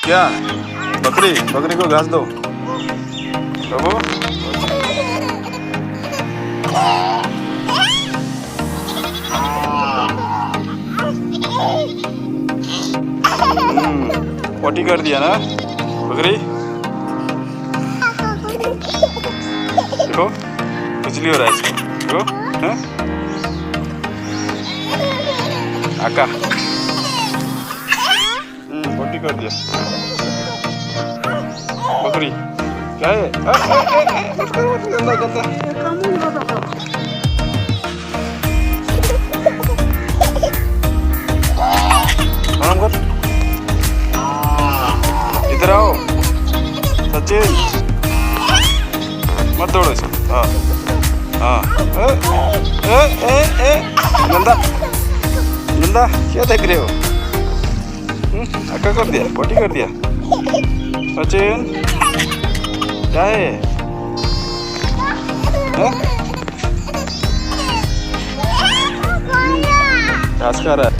क्या? बकरी बकरी को घास दो बाबू। पोटी कर दिया ना बकरी। देखो खुजली हो रहा है इसको, देखो हैं? आका पोटी कर दिया बकरी। क्या है? गंदा गंदा। आराम कर, इधर आओ सचिन, मत दौड़ो इसको। हाँ हाँ, गंदा गंदा क्या देख रहे हो? अक्का कर दिया, पोटी कर दिया। सचिन क्या है? घास खा रहा है।